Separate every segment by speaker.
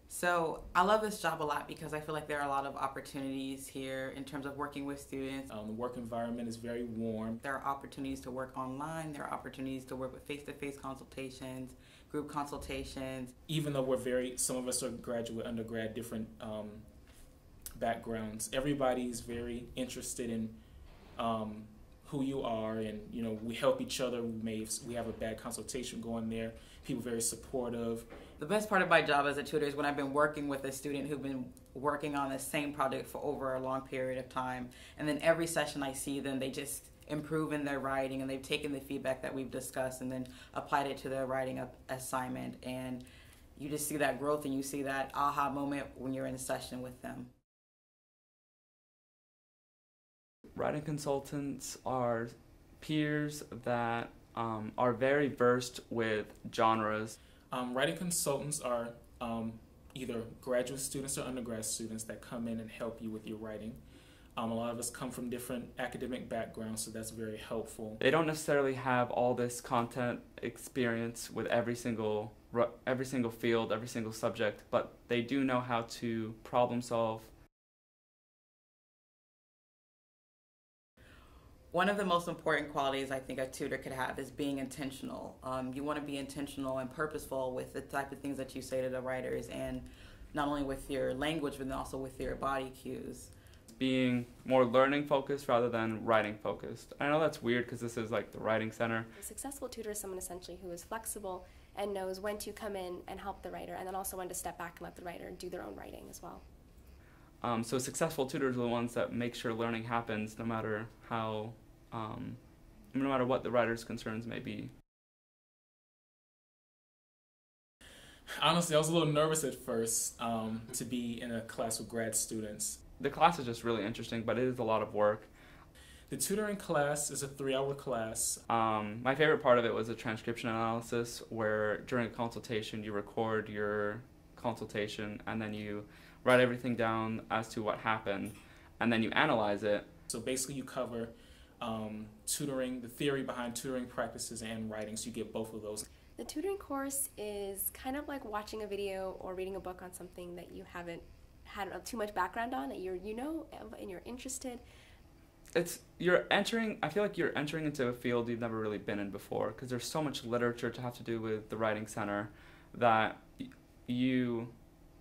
Speaker 1: So I love this job a lot because I feel like there are a lot of opportunities here in terms of working with students.
Speaker 2: The work environment is very warm.
Speaker 1: There are opportunities to work online. There are opportunities to work with face-to-face consultations, group consultations.
Speaker 2: Even though some of us are graduate, undergrad, different backgrounds, everybody's very interested in who you are, and we help each other. We have a bad consultation going there. People are very supportive.
Speaker 1: The best part of my job as a tutor is when I've been working with a student who've been working on the same project for over a long period of time, and then every session I see them, they just improve in their writing, and they've taken the feedback that we've discussed and then applied it to their writing assignment, and you just see that growth and you see that aha moment when you're in a session with them.
Speaker 3: Writing consultants are peers that are very versed with genres.
Speaker 2: Writing consultants are either graduate students or undergrad students that come in and help you with your writing. A lot of us come from different academic backgrounds, so that's very helpful.
Speaker 3: They don't necessarily have all this content experience with every single field, every single subject, but they do know how to problem solve.
Speaker 1: One of the most important qualities I think a tutor could have is being intentional. You want to be intentional and purposeful with the type of things that you say to the writers, and not only with your language, but also with your body cues.
Speaker 3: Being more learning focused rather than writing focused. I know that's weird because this is like the writing center.
Speaker 4: A successful tutor is someone essentially who is flexible and knows when to come in and help the writer, and then also when to step back and let the writer do their own writing as well.
Speaker 3: So successful tutors are the ones that make sure learning happens no matter how, no matter what the writer's concerns may be.
Speaker 2: Honestly, I was a little nervous at first to be in a class with grad students.
Speaker 3: The class is just really interesting, but it is a lot of work.
Speaker 2: The tutoring class is a 3-hour class.
Speaker 3: My favorite part of it was a transcription analysis, where during a consultation you record your consultation and then you write everything down as to what happened, and then you analyze it.
Speaker 2: So basically you cover tutoring, the theory behind tutoring practices and writing, so you get both of those.
Speaker 4: The tutoring course is kind of like watching a video or reading a book on something that you haven't had too much background on, that you know and you're interested.
Speaker 3: I feel like you're entering into a field you've never really been in before, because there's so much literature to have to do with the Writing Center that you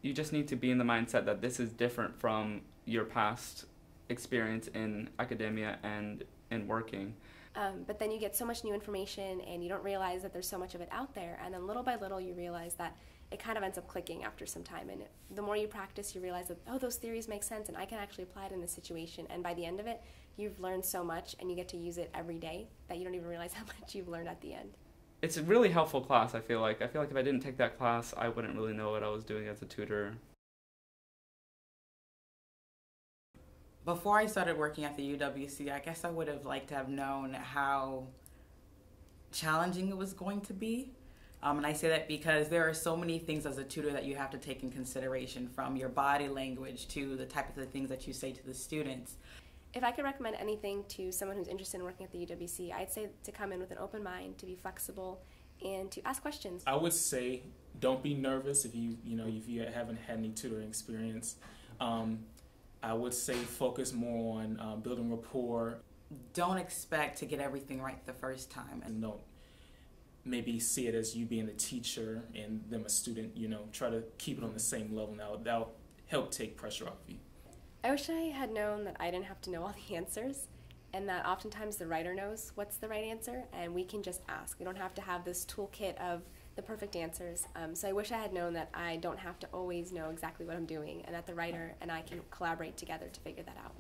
Speaker 3: just need to be in the mindset that this is different from your past experience in academia and in working.
Speaker 4: But then you get so much new information and you don't realize that there's so much of it out there, and then little by little you realize that it kind of ends up clicking after some time, and the more you practice you realize that, oh, those theories make sense and I can actually apply it in this situation, and by the end of it you've learned so much and you get to use it every day that you don't even realize how much you've learned at the end.
Speaker 3: It's a really helpful class, I feel like. If I didn't take that class, I wouldn't really know what I was doing as a tutor.
Speaker 1: Before I started working at the UWC, I guess I would have liked to have known how challenging it was going to be. And I say that because there are so many things as a tutor that you have to take in consideration, from your body language to the type of things that you say to the students.
Speaker 4: If I could recommend anything to someone who's interested in working at the UWC, I'd say to come in with an open mind, to be flexible, and to ask questions.
Speaker 2: I would say don't be nervous if you haven't had any tutoring experience. I would say focus more on building rapport.
Speaker 1: Don't expect to get everything right the first time.
Speaker 2: And don't maybe see it as you being the teacher and them a student. Try to keep it on the same level. Now that'll help take pressure off of you.
Speaker 4: I wish I had known that I didn't have to know all the answers, and that oftentimes the writer knows what's the right answer and we can just ask. We don't have to have this toolkit of the perfect answers. So I wish I had known that I don't have to always know exactly what I'm doing, and that the writer and I can collaborate together to figure that out.